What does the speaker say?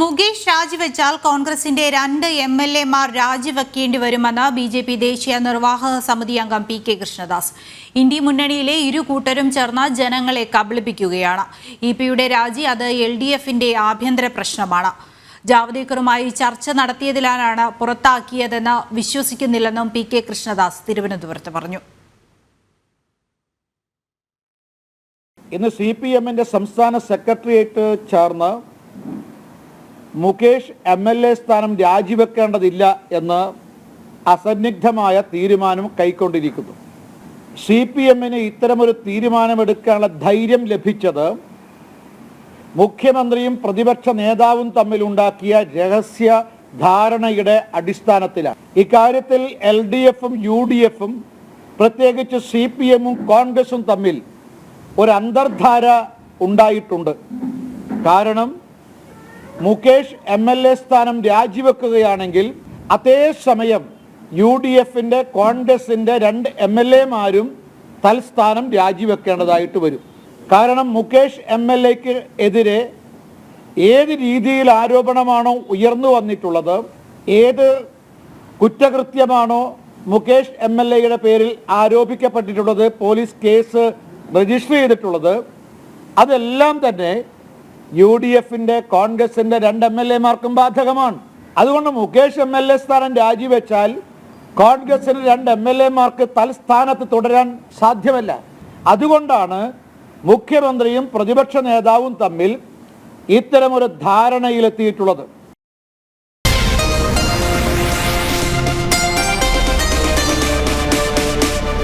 മുകേഷ് രാജിവെച്ചാൽ കോൺഗ്രസിന്റെ 2 MLA-മാർ രാജിവെക്കേണ്ടി വരുമെന്ന് BJP ദേശീയ നിർവാഹക സമിതി അംഗം PK കൃഷ്ണദാസ്. ഇന്ത്യ മുന്നണിയിലെ ഇരു കൂട്ടരും ചേർന്ന് ജനങ്ങളെ കബളിപ്പിക്കുകയാണ്. ഇപിയുടെ രാജി അത് LDF-ന്റെ ആഭ്യന്തര പ്രശ്നമാണ്. ജാവദേക്കറുമായി ചർച്ച നടത്തിയതിലാണ് പുറത്താക്കിയതെന്ന് വിശ്വസിക്കുന്നില്ലെന്നും PK കൃഷ്ണദാസ് തിരുവനന്തപുരത്ത് പറഞ്ഞു. ഇന്ന് CPM-ന്റെ സംസ്ഥാന സെക്രട്ടേറിയറ്റ് ചേർന്ന് മുകേഷ് MLA സ്ഥാനം രാജിവെക്കേണ്ടതില്ല എന്ന് അസന്നിഗ്ധമായ തീരുമാനം കൈക്കൊണ്ടിരിക്കുന്നു. CPM-ന് ഇത്തരമൊരു തീരുമാനമെടുക്കാനുള്ള ധൈര്യം ലഭിച്ചത് മുഖ്യമന്ത്രിയും പ്രതിപക്ഷ നേതാവും തമ്മിലുണ്ടാക്കിയ രഹസ്യ ധാരണയുടെ അടിസ്ഥാനത്തിലാണ്. ഇക്കാര്യത്തിൽ LDF-ഉം UDF-ഉം പ്രത്യേകിച്ച് CPM-ഉം കോൺഗ്രസും തമ്മിൽ ഒരു അന്തർധാര ഉണ്ടായിട്ടുണ്ട്. കാരണം മുകേഷ് MLA സ്ഥാനം രാജിവെക്കുകയാണെങ്കിൽ അതേസമയം UDF-ന്റെ കോൺഗ്രസിന്റെ 2 MLA-മാരും തൽസ്ഥാനം രാജിവെക്കേണ്ടതായിട്ട് വരും. കാരണം മുകേഷ് MLA-ക്ക് എതിരെ ഏത് രീതിയിൽ ആരോപണമാണോ ഉയർന്നു വന്നിട്ടുള്ളത്, ഏത് കുറ്റകൃത്യമാണോ മുകേഷ് MLA-യുടെ പേരിൽ ആരോപിക്കപ്പെട്ടിട്ടുള്ളത്, പോലീസ് കേസ് രജിസ്റ്റർ ചെയ്തിട്ടുള്ളത്, അതെല്ലാം തന്നെ UDF-ന്റെ കോൺഗ്രസിന്റെ 2 MLA-മാർക്കും ബാധകമാണ്. അതുകൊണ്ട് മുകേഷ് MLA സ്ഥാനം രാജിവെച്ചാൽ കോൺഗ്രസിന് 2 MLA-മാർക്ക് തൽസ്ഥാനത്ത് തുടരാൻ സാധ്യമല്ല. അതുകൊണ്ടാണ് മുഖ്യമന്ത്രിയും പ്രതിപക്ഷ നേതാവും തമ്മിൽ ഇത്തരമൊരു ധാരണയിലെത്തിയിട്ടുള്ളത്.